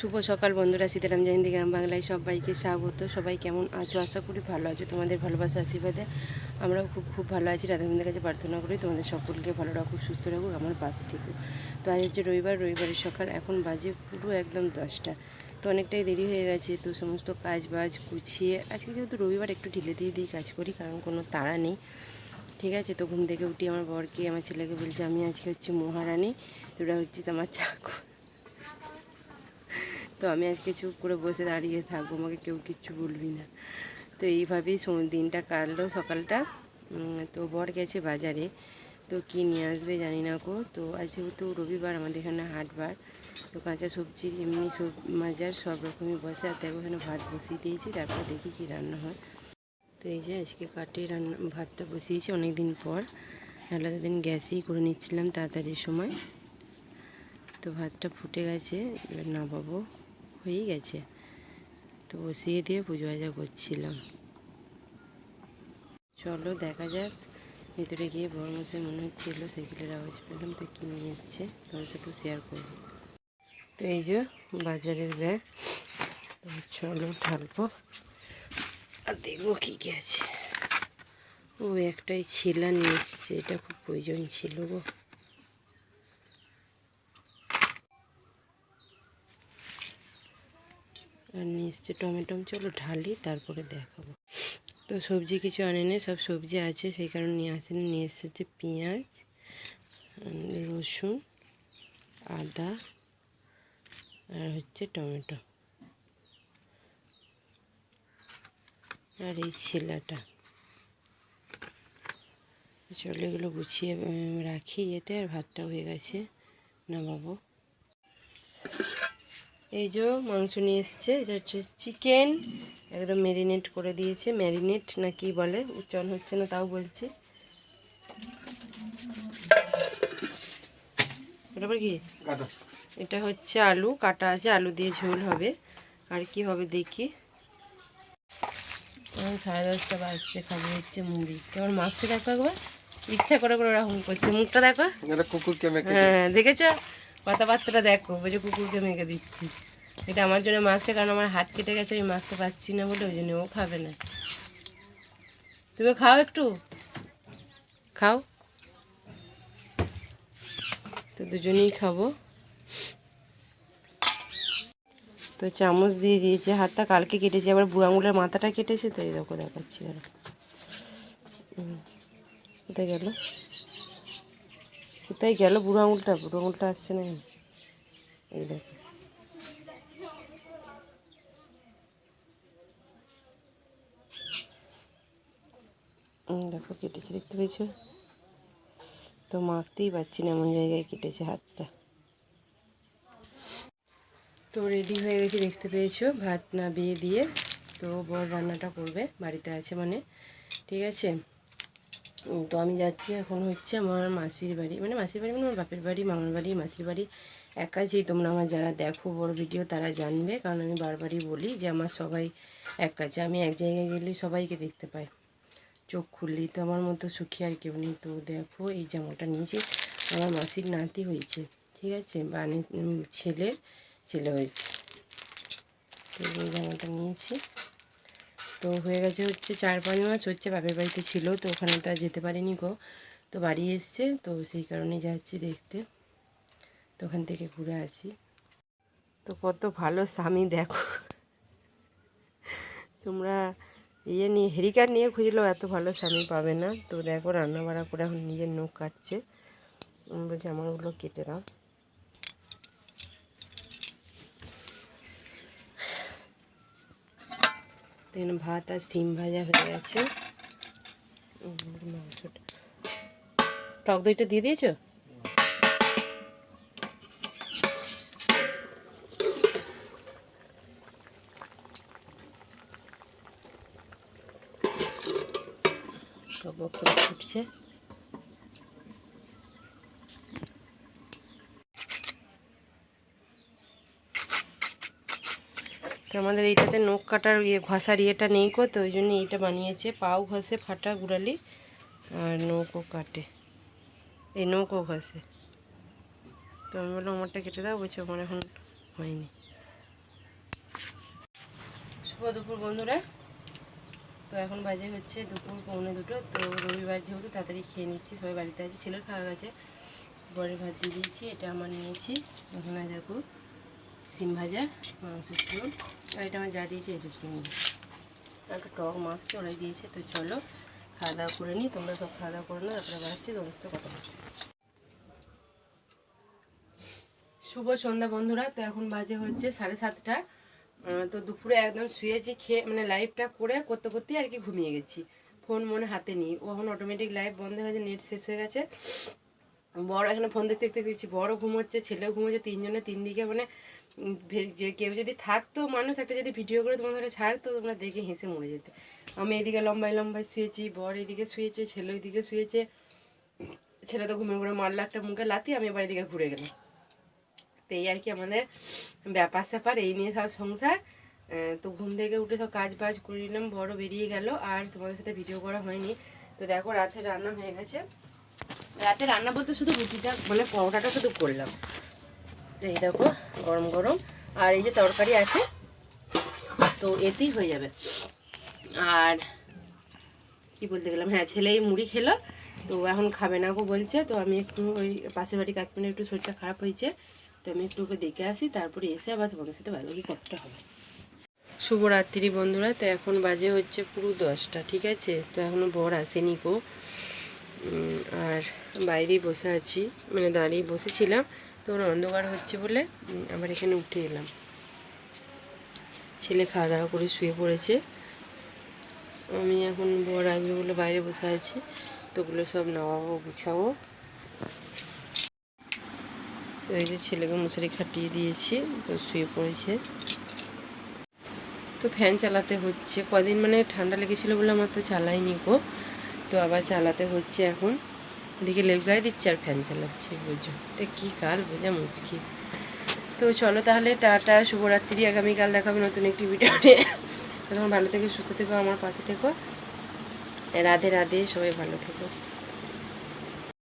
শুভ সকাল বন্ধুরা, সীতারাম জয়ন্তী গ্রাম বাংলায় সবাইকে স্বাগত। সবাই কেমন আছো? আশা করি ভালো আছো। তোমাদের ভালোবাসা আশীর্বাদে আমরাও খুব ভালো আছি। রাধাবন্ধের কাছে প্রার্থনা করি তোমাদের সকলকে ভালো রাখুক, সুস্থ রাখুক, আমার পাশে থেকুক। তো আজ হচ্ছে রবিবারের সকাল, এখন বাজে পুরো একদম 10টা। তো অনেকটাই দেরি হয়ে গেছে। তো সমস্ত কাজ বাজ গুছিয়ে আজকে যেহেতু রবিবার একটু ঢিলে দিয়ে কাজ করি, কারণ কোনো তাড়া নেই। ঠিক আছে, তো ঘুম থেকে উঠি আমার বরকে আমার ছেলেকে বলছে আমি আজকে হচ্ছে মহারানী, তোরা হচ্ছিস আমার চাকর। তো আমি আজকে চুপ করে বসে দাঁড়িয়ে থাকবো, আমাকে কেউ কিচ্ছু বলবি না। তো এইভাবেই দিনটা কাটলো সকালটা। তো বর গেছে বাজারে, তো কী নিয়ে আসবে জানি না গো। তো আজ যেহেতু রবিবার আমাদের এখানে হাটবার, তো কাঁচা সবজির এমনি বাজার সব রকমই বসে। আর দেখো এখানে ভাত বসিয়ে দিয়েছি, তারপর দেখি কি রান্না হয়। তো এই যে আজকে কাঠে ভাতটা বসিয়েছি অনেক দিন পর, নাহলে দিন গ্যাসেই করে নিচ্ছিলাম তাড়াতাড়ির সময়। তো ভাতটা ফুটে গেছে, এবার নামাবো, হয়েই গেছে। তো বসিয়ে দিয়ে পুজো আজা করছিলাম। চলো দেখা যাক। ভেতরে গিয়ে বড় মশাই মনে হচ্ছিল সাইকেলের আওয়াজ পেলাম, তো কী নিয়ে এসছে তোমার সাথে শেয়ার করবো। তো এই যে বাজারের ব্যাগ, তো চলো ঢালবো আর দেখবো কী কী আছে। ও একটাই ছিলা নিয়ে এসছে, এটা খুব প্রয়োজন ছিল গো। আর নিয়ে এসছে টমেটো। চলো ঢালি তারপরে দেখাবো। তো সবজি কিছু আনেনি, সব সবজি আছে সেই কারণে নিয়ে আসেনি। নিয়ে এসছে হচ্ছে পেঁয়াজ, রসুন, আদা আর হচ্ছে টমেটো আর এই ছিলাটা। চলো এগুলো গুছিয়ে রাখি এতে। আর ভাতটা হয়ে গেছে, নামাবো। এই যে মাংস নিয়ে এসছে, এটা হচ্ছে চিকেন, একদম ম্যারিনেট করে দিয়েছে। ম্যারিনেট না কি বলে উচ্চারণ হচ্ছে না, তাও বলছি। তারপর কি এটা হচ্ছে আলু কাটা আছে, আলু দিয়ে ঝোল হবে। আর কি হবে দেখি। 10:30 বাজছে, খাবো হচ্ছে মুড়ি। তোমার মাছটা দেখো একবার, ইচ্ছা করে করে ওরকম করছে, মুখটা দেখো। হ্যাঁ দেখেছো, কথাবার্তাটা দেখো, বলছে কুকুরকে মেখে দিচ্ছি। এটা আমার জন্য মাখছে, কারণ আমার হাত কেটে গেছে, আমি মাখতে পারছি না বলে, ওই জন্য ও খাবে না। তুমি খাও, একটু খাও। তো দুজনেই খাবো। তো চামচ দিয়ে দিয়েছে, হাতটা কালকে কেটেছে, আবার বুড়ো আঙুলের মাথাটা কেটেছে। তো এই দেখো দেখাচ্ছি, কোথায় গেল কোথায় গেল বুড়ো আঙুলটা আসছে না। এই দেখো, দেখো কেটেছে, দেখতে পেয়েছো? তো মাখতেই পারছি না, এমন জায়গায় কেটেছে হাতটা। তো রেডি হয়ে গেছে, দেখতে পেয়েছো, ভাত নামিয়ে দিয়ে। তো বর রান্নাটা করবে, বাড়িতে আছে মানে, ঠিক আছে। তো আমি যাচ্ছি এখন হচ্ছে আমার মাসির বাড়ি, মানে আমার বাপের বাড়ি, মামার বাড়ি, মাসির বাড়ি এক কাছেই। তোমরা আমার যারা দেখো বড় ভিডিও তারা জানবে, কারণ আমি বারবারই বলি যে আমার সবাই এক কাছে। আমি এক জায়গায় গেলেই সবাইকে দেখতে পাই, চোখ খুললেই। তো আমার মতো সুখী আর কেউ নেই। তো দেখো এই জামাটা নিয়েছি, আমার মাসির নাতি হয়েছে, ঠিক আছে, মানে ছেলে হয়েছে। তো এই জামাটা নিয়েছি। তো হয়ে গেছে হচ্ছে 4-5 মাস হচ্ছে, বাপের বাড়িতে ছিল, তো ওখানে তো আর যেতে পারিনি গো। তো বাড়ি এসছে, তো সেই কারণেই যাচ্ছি দেখতে। তো ওখান থেকে ঘুরে আসি। তো কত ভালো স্বামী দেখো, তোমরা হেরিকার নিয়ে খুঁজলেও এত ভালো স্বামী পাবে না। তো দেখো রান্না বাড়া করে এখন নিজের নখ কাটছে, বলছে আমারগুলো কেটে দাও। তো এখানে ভাত আর সিম ভাজা হয়ে গেছে। মাংসটা, টক দইটা দিয়ে দিয়েছো? টক করে ফুটছে। তো আমাদের এইটাতে নখ কাটার ঘষার ইয়েটা নেই কো, তো ওই জন্য এইটা বানিয়েছে। পাও ঘষে ফাটা গুড়ালি, আর নখও কাটে, এই নখও ঘষে। তো আমি বললাম আমারটা কেটে দাও, বলছে আমার এখন হয়নি। শুভ দুপুর বন্ধুরা। তো এখন বাজে হচ্ছে দুপুর 1:45। তো রবিবার যেহেতু তাড়াতাড়ি খেয়ে নিচ্ছি, সবাই বাড়িতে আছে, ছেলের খাওয়া গেছে, বরের ভাত দিয়ে দিয়েছি। এটা আমার নিয়েছি, এখন দেখো সিম ভাজা, মাংস ছিল, আর এটা আমার যা দিয়েছে এটা চিংড়ি, একটা টক মাছ ওরাই দিয়েছে। তো চলো খাওয়া দাওয়া করে নিই, তোমরা সব খাওয়া দাওয়া করে নাও, তারপরে আবার আসছি তোমার সাথে কথা বলছি। শুভ সন্ধ্যা বন্ধুরা। তো এখন বাজে হচ্ছে 7:30। তো দুপুরে একদম শুয়েছি, খেয়ে মানে লাইভটা করতে করতেই আর কি ঘুমিয়ে গেছি, ফোন মনে হাতে নিই। ও এখন অটোমেটিক লাইভ বন্ধ হয়ে গেছে, নেট শেষ হয়ে গেছে। বড় এখানে ফোন দেখতে দেখতে দেখছি, বড় ঘুমোচ্ছে, ছেলেও ঘুমোচ্ছে, তিনজনে তিন দিকে মানে যে কেউ যদি থাকতো মানুষ একটা যদি ভিডিও করে তোমাদের ছাড়তো, তোমরা দেখে হেসে মরে যেতে। আমি এদিকে লম্বাই লম্বাই শুয়েছি, বর এদিকে শুয়েছে, ছেলে ওইদিকে শুয়েছে। ছেলে তো ঘুমিয়ে ঘুরে মারলো একটা মুখে লাথি, আমি এবার এদিকে ঘুরে গেলাম। তো এই আর কি আমাদের ব্যাপার স্যাপার, এই নিয়ে সব সংসার। তো ঘুম থেকে উঠে সব কাজ বাজ করে নিলাম, বড় বেরিয়ে গেল, আর তোমাদের সাথে ভিডিও করা হয়নি। তো দেখো রাতে রান্না হয়ে গেছে। রাতে রান্না বলতে শুধু রুটিটা মানে পরোটাটা শুধু করলাম। তো এই দেখো গরম গরম, আর এই যে তরকারি আছে, তো এতেই হয়ে যাবে। আর কি বলতে গেলাম, হ্যাঁ ছেলে এই মুড়ি খেলো, তো এখন খাবে না গো বলছে। তো আমি একটু ওই পাশের বাড়ি কাকিমার একটু শরীরটা খারাপ হয়েছে, তো আমি একটু ওকে দেখে আসি, তারপরে এসে আবার তোমাদের সাথে ভালোই করতে হবে। শুভরাত্রি বন্ধুরা। তো এখন বাজে হচ্ছে পুরো 10টা, ঠিক আছে। তো এখনও বর আসেনি গো, আর বাইরেই বসে আছি, মানে দাঁড়িয়ে বসেছিলাম, তো অন্ধকার হচ্ছে বলে আবার এখানে উঠে এলাম। ছেলে খাওয়া দাওয়া করে শুয়ে পড়েছে, আমি এখন বর আসবে বলে বাইরে বসে আছি, তো ওগুলো সব নামাবো, গুছাবো। তো এই যে ছেলেকে মশারি খাটিয়ে দিয়েছি, তো শুয়ে পড়েছে। তো ফ্যান চালাতে হচ্ছে, কদিন মানে ঠান্ডা লেগেছিলো বলে আমার তো চালাইনি গো, তো আবার চালাতে হচ্ছে এখন। এদিকে লেপ গায়ে দিচ্ছে আর ফ্যান চালাচ্ছে, বুঝো এটা কী কাল বোঝা মুশকিল। তো চলো তাহলে, টাটা, শুভরাত্রি। আগামীকাল দেখাবে নতুন একটি ভিডিও নিয়ে। তখন ভালো থেকো, সুস্থ থেকো, আমার পাশে থেকো। রাধে রাধে, সবাই ভালো থেকো।